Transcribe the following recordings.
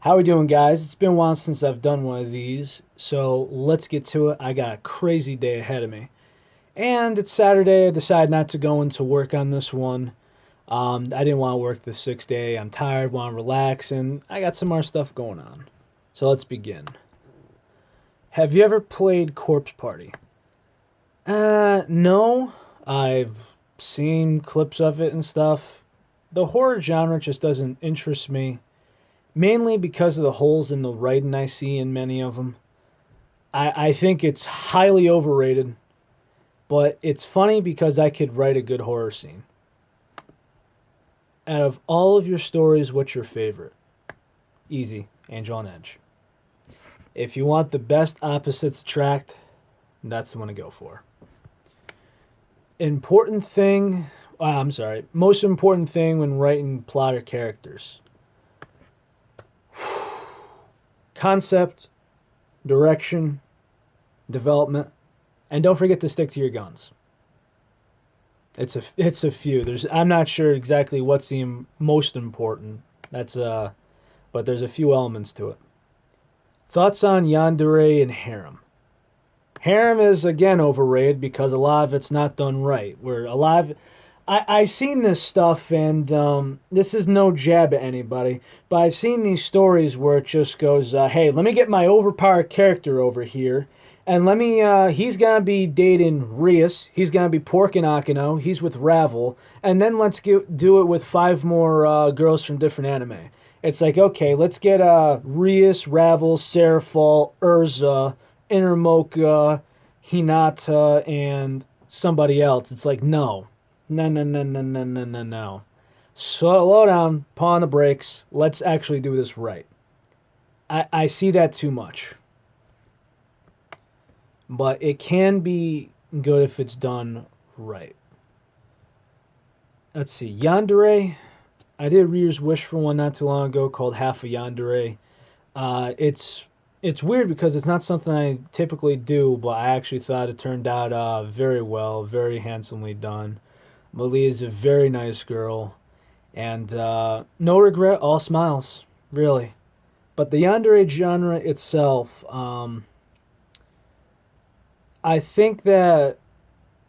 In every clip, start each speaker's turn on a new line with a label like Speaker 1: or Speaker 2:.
Speaker 1: How we doing, guys? It's been a while since I've done one of these, so let's get to it. I got a crazy day ahead of me. And it's Saturday. I decided not to go into work on this one. I didn't want to work the 6th day. I'm tired, want to relax, and I got some more stuff going on. So let's begin. Have you ever played Corpse Party? No. I've seen clips of it and stuff. The horror genre just doesn't interest me, mainly because of the holes in the writing I see in many of them. I think it's highly overrated, but it's funny because I could write a good horror scene. Out of all of your stories, what's your favorite? Easy, Angel on Edge. If you want the best opposites attract, that's the one to go for. Important thing, I'm sorry, most important thing when writing plot or characters. Concept, direction, development, and don't forget to stick to your guns. It's a few. I'm not sure exactly what's the most important. But there's a few elements to it. Thoughts on Yandere and Harem? Harem is again overrated because a lot of it's not done right. Where a lot of I've seen this stuff, and this is no jab at anybody, but I've seen these stories where it just goes, hey, let me get my overpowered character over here, and he's going to be dating Rias, he's going to be porking Akino, he's with Ravel, and then do it with 5 more girls from different anime. It's like, okay, let's get Rias, Ravel, Seraphal, Urza, Intermoka, Hinata, and somebody else. It's like, no. No, no, no, no, no, no, no, no. Slow down, paw on the brakes. Let's actually do this right. I see that too much. But it can be good if it's done right. Let's see. Yandere. I did Reader's Wish for one not too long ago called Half a Yandere. It's weird because it's not something I typically do, but I actually thought it turned out very well, very handsomely done. Malia is a very nice girl, and no regret, all smiles, really. But the yandere genre itself, I think that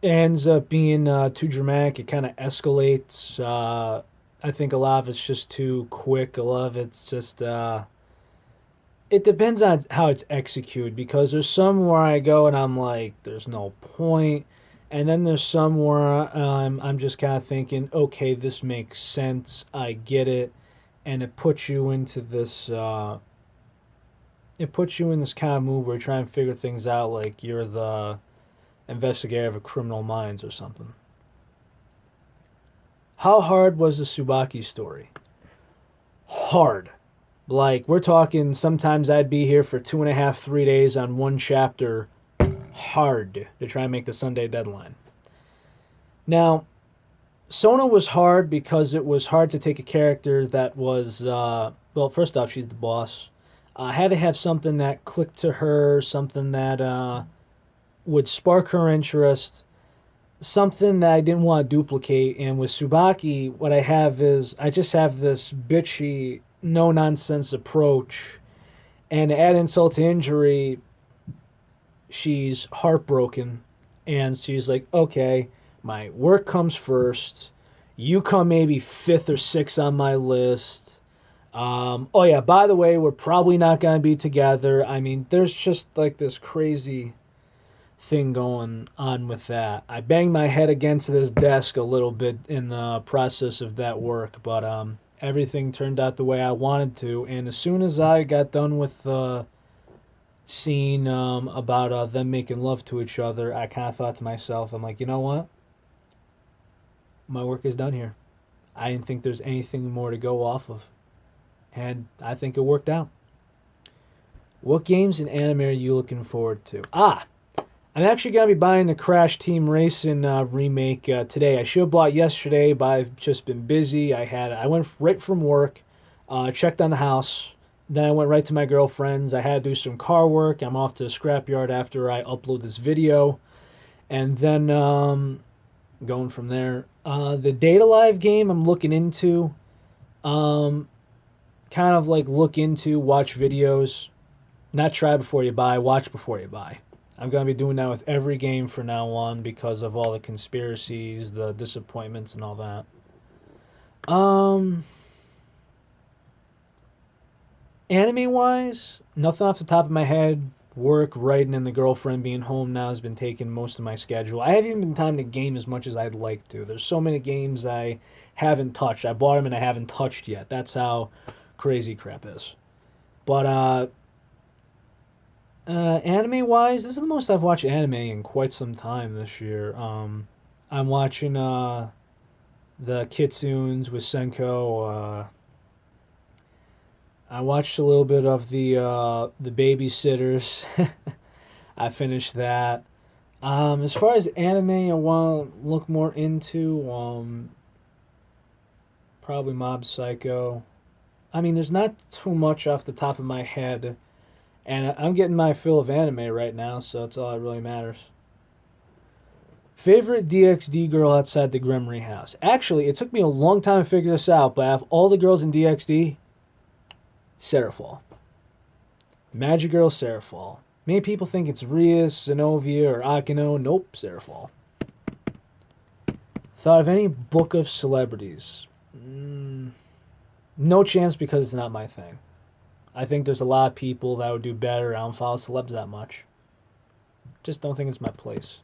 Speaker 1: it ends up being too dramatic. It kind of escalates. I think a lot of it's just too quick. A lot of it's just. It depends on how it's executed because there's some where I go and I'm like, there's no point. And then there's some where I'm just kind of thinking, okay, this makes sense. I get it, and it puts you into this. It puts you in this kind of mood where you're trying to figure things out, like you're the investigator of a Criminal Minds or something. How hard was the Tsubaki story? Hard. Like we're talking. Sometimes I'd be here for 2.5, 3 days on one chapter hard to try and make the Sunday deadline. Now, Sona was hard because it was hard to take a character that was, well, first off, she's the boss. I had to have something that clicked to her, something that would spark her interest, something that I didn't want to duplicate. And with Tsubaki, what I have is I just have this bitchy, no nonsense approach. And to add insult to injury, she's heartbroken, and she's like, okay, my work comes first, you come maybe 5th or 6th on my list. Oh yeah, by the way, we're probably not going to be together. I mean, there's just like this crazy thing going on with that. I banged my head against this desk a little bit in the process of that work, but everything turned out the way I wanted to, and as soon as I got done with scene about them making love to each other, I kind of thought to myself, I'm like, you know what? My work is done here. I didn't think there's anything more to go off of. And I think it worked out. What games and anime are you looking forward to? I'm actually going to be buying the Crash Team Racing remake today. I should have bought yesterday, but I've just been busy. I went right from work, checked on the house. Then I went right to my girlfriend's. I had to do some car work. I'm off to the scrapyard after I upload this video. And then going from there. The Data Live game I'm looking into. Kind kind of like look into, watch videos, not try before you buy, watch before you buy. I'm going to be doing that with every game from now on because of all the conspiracies, the disappointments, and all that. Anime-wise, nothing off the top of my head. Work, writing, and the girlfriend being home now has been taking most of my schedule. I haven't even been time to game as much as I'd like to. There's so many games I haven't touched. I bought them and I haven't touched yet. That's how crazy crap is. But anime-wise, this is the most I've watched anime in quite some time this year. I'm watching the Kitsunes with Senko. I watched a little bit of the Babysitters. I finished that. As far as anime, I want to look more into probably Mob Psycho. I mean, there's not too much off the top of my head, and I'm getting my fill of anime right now, so that's all that really matters. Favorite DxD girl outside the Grimory house? Actually, it took me a long time to figure this out, but out of all the girls in DxD, Seraphol. Magic Girl Seraphol. Many people think it's Rias, Zenobia, or Akino. Nope, Seraphol. Thought of any book of celebrities? No chance because it's not my thing. I think there's a lot of people that would do better. I don't follow celebs that much. Just don't think it's my place.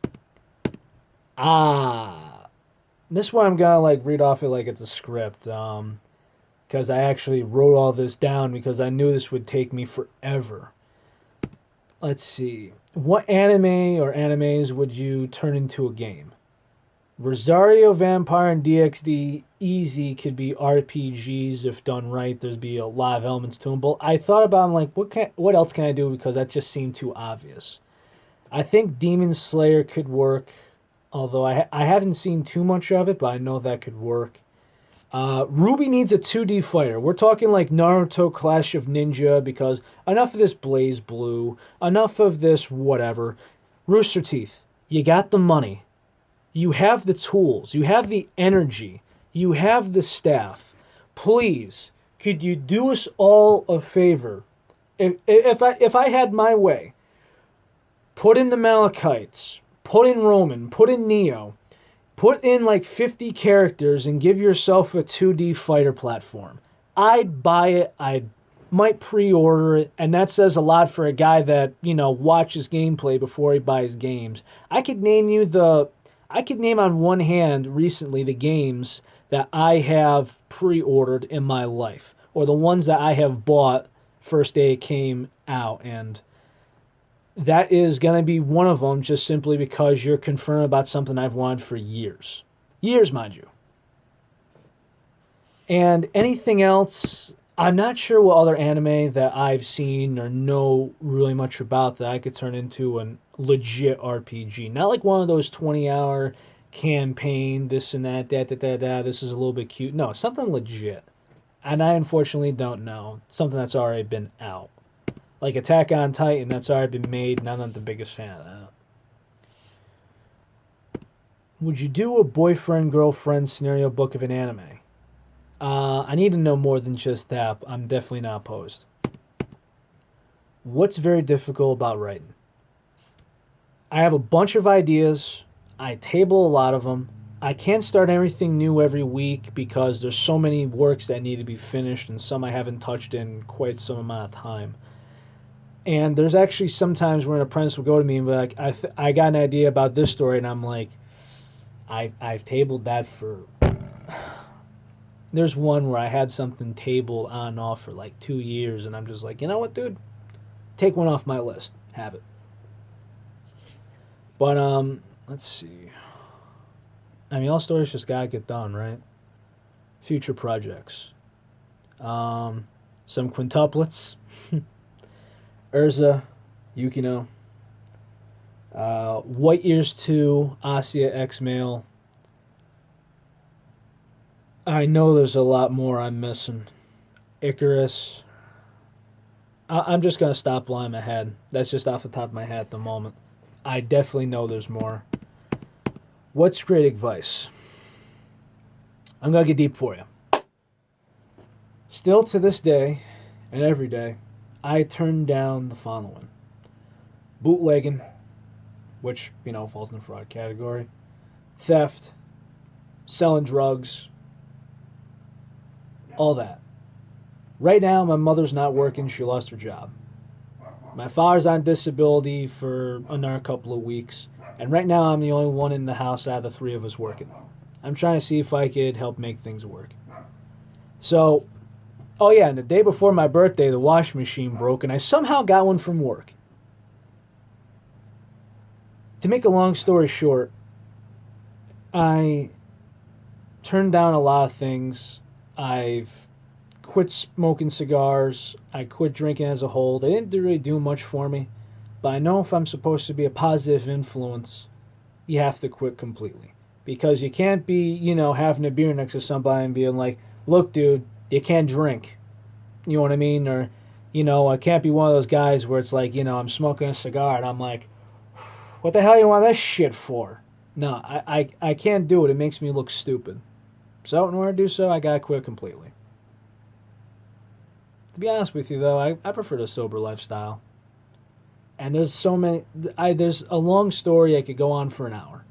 Speaker 1: This one I'm gonna like read off it like it's a script. Because I actually wrote all this down because I knew this would take me forever. Let's see. What anime or animes would you turn into a game? Rosario Vampire and DxD easy could be RPGs if done right. There'd be a lot of elements to them. But I thought about them like, what else can I do? Because that just seemed too obvious. I think Demon Slayer could work. Although I haven't seen too much of it, but I know that could work. Ruby needs a 2D fighter. We're talking like Naruto Clash of Ninja because enough of this Blaze Blue, enough of this whatever. Rooster Teeth, you got the money. You have the tools. You have the energy. You have the staff. Please, could you do us all a favor? If I had my way, put in the Malachites, put in Roman, put in Neo, put in like 50 characters and give yourself a 2D fighter platform. I'd buy it. I might pre-order it. And that says a lot for a guy that, watches gameplay before he buys games. I could name on one hand recently the games that I have pre-ordered in my life. Or the ones that I have bought first day it came out. And that is going to be one of them just simply because you're confirmed about something I've wanted for years. Years, mind you. And anything else, I'm not sure what other anime that I've seen or know really much about that I could turn into a legit RPG. Not like one of those 20-hour campaign, this and that, this is a little bit cute. No, something legit. And I unfortunately don't know. Something that's already been out. Like Attack on Titan, that's already been made, and I'm not the biggest fan of that. Would you do a boyfriend-girlfriend scenario book of an anime? I need to know more than just that. I'm definitely not opposed. What's very difficult about writing? I have a bunch of ideas. I table a lot of them. I can't start everything new every week because there's so many works that need to be finished and some I haven't touched in quite some amount of time. And there's actually sometimes where an apprentice will go to me and be like, I got an idea about this story, and I'm like, I've tabled that for... There's one where I had something tabled on and off for like 2 years, and I'm just like, you know what, dude? Take one off my list. Have it. But, let's see. I mean, all stories just gotta get done, right? Future projects. Some quintuplets. Urza, Yukino, White Years 2, Asya X-Mail. I know there's a lot more I'm missing. Icarus. I'm just going to stop lying my head. That's just off the top of my head at the moment. I definitely know there's more. What's great advice? I'm going to get deep for you. Still to this day, and every day, I turn down the following: bootlegging, which, falls in the fraud category, theft, selling drugs, all that. Right now, my mother's not working. She lost her job. My father's on disability for another couple of weeks. And right now, I'm the only one in the house out of the three of us working. I'm trying to see if I could help make things work. So, oh yeah, and the day before my birthday, the washing machine broke, and I somehow got one from work. To make a long story short, I turned down a lot of things. I've quit smoking cigars. I quit drinking as a whole. They didn't really do much for me. But I know if I'm supposed to be a positive influence, you have to quit completely. Because you can't be, having a beer next to somebody and being like, look, dude, you can't drink. You know what I mean? Or, I can't be one of those guys where it's like, I'm smoking a cigar and I'm like, what the hell you want that shit for? No, I can't do it. It makes me look stupid. So in order to do so, I gotta quit completely. To be honest with you, though, I prefer the sober lifestyle. And there's so many. There's a long story I could go on for an hour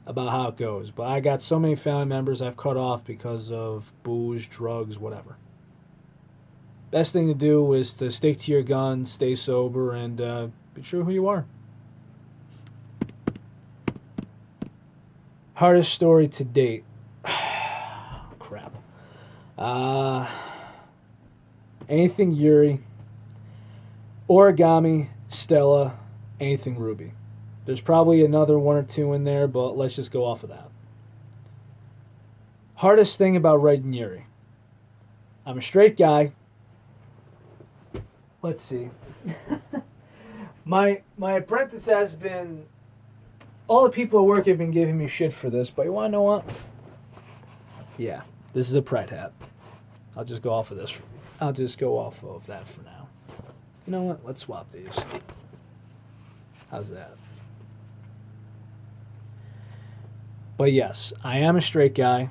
Speaker 1: about how it goes. But I got so many family members I've cut off because of booze, drugs, whatever. Best thing to do is to stick to your guns, stay sober, and be true who you are. Hardest story to date. Crap. Anything Yuri. Origami, Stella, anything Ruby. There's probably another one or two in there, but let's just go off of that. Hardest thing about writing Yuri. I'm a straight guy. Let's see. my apprentice has been... All the people at work have been giving me shit for this, but you want to know what? Yeah, this is a Pride hat. I'll just go off of this. I'll just go off of that for now. You know what? Let's swap these. How's that? But yes, I am a straight guy.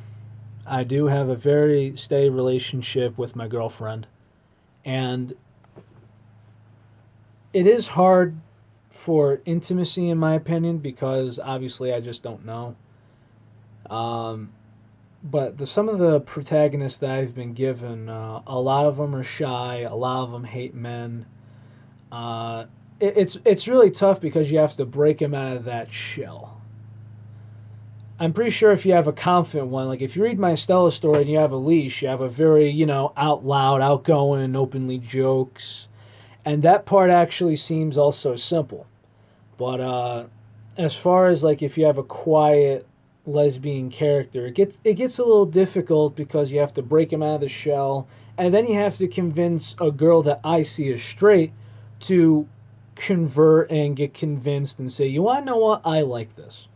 Speaker 1: I do have a very steady relationship with my girlfriend. And it is hard for intimacy, in my opinion, because obviously I just don't know. But some of the protagonists that I've been given, a lot of them are shy. A lot of them hate men. It's really tough because you have to break them out of that shell. I'm pretty sure if you have a confident one, like if you read my Stella story and you have a leash, you have a very, out loud, outgoing, openly jokes. And that part actually seems also simple. But as far as like if you have a quiet lesbian character, it gets a little difficult because you have to break them out of the shell. And then you have to convince a girl that I see as straight to convert and get convinced and say, you want to know what? I like this.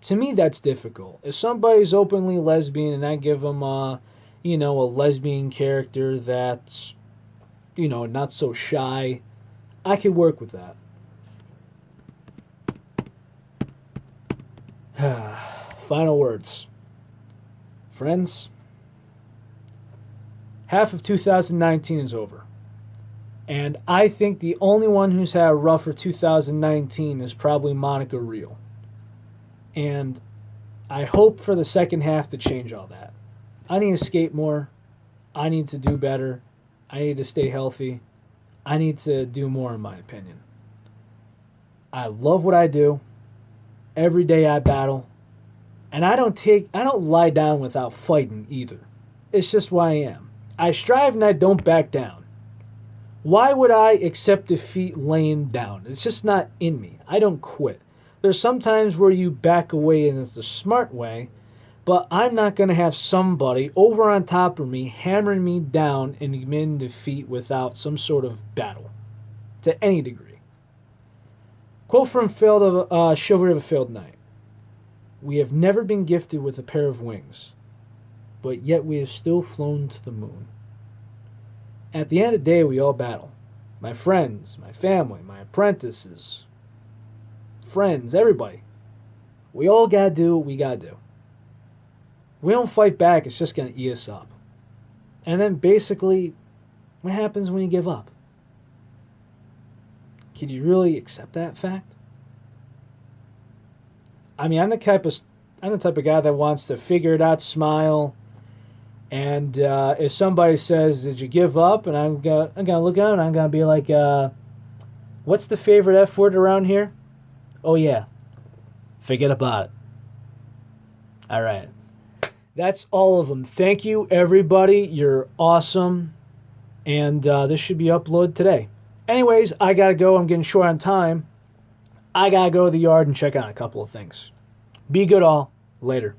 Speaker 1: To me, that's difficult. If somebody's openly lesbian and I give them a lesbian character that's, not so shy, I could work with that. Final words. Friends, half of 2019 is over. And I think the only one who's had a rougher 2019 is probably Monica Real. And I hope for the second half to change all that. I need to skate more. I need to do better. I need to stay healthy. I need to do more, in my opinion. I love what I do. Every day I battle. And I don't lie down without fighting either. It's just who I am. I strive and I don't back down. Why would I accept defeat laying down? It's just not in me. I don't quit. There's some times where you back away and it's the smart way, but I'm not going to have somebody over on top of me hammering me down and admitting defeat without some sort of battle, to any degree. Quote from Chivalry of a Failed Knight. We have never been gifted with a pair of wings, but yet we have still flown to the moon. At the end of the day, we all battle. My friends, my family, my apprentices, friends, everybody. We all gotta do what we gotta do. We don't fight back, it's just gonna eat us up. And then basically, what happens when you give up? Can you really accept that fact? I mean, I'm the type of guy that wants to figure it out, smile, and if somebody says, "Did you give up?" and I'm gonna look out and I'm gonna be like, "What's the favorite F word around here?" Oh yeah, forget about it. All right, that's all of them. Thank you, everybody. You're awesome, and this should be uploaded today. Anyways, I gotta go. I'm getting short on time. I gotta go to the yard and check on a couple of things. Be good, all. Later.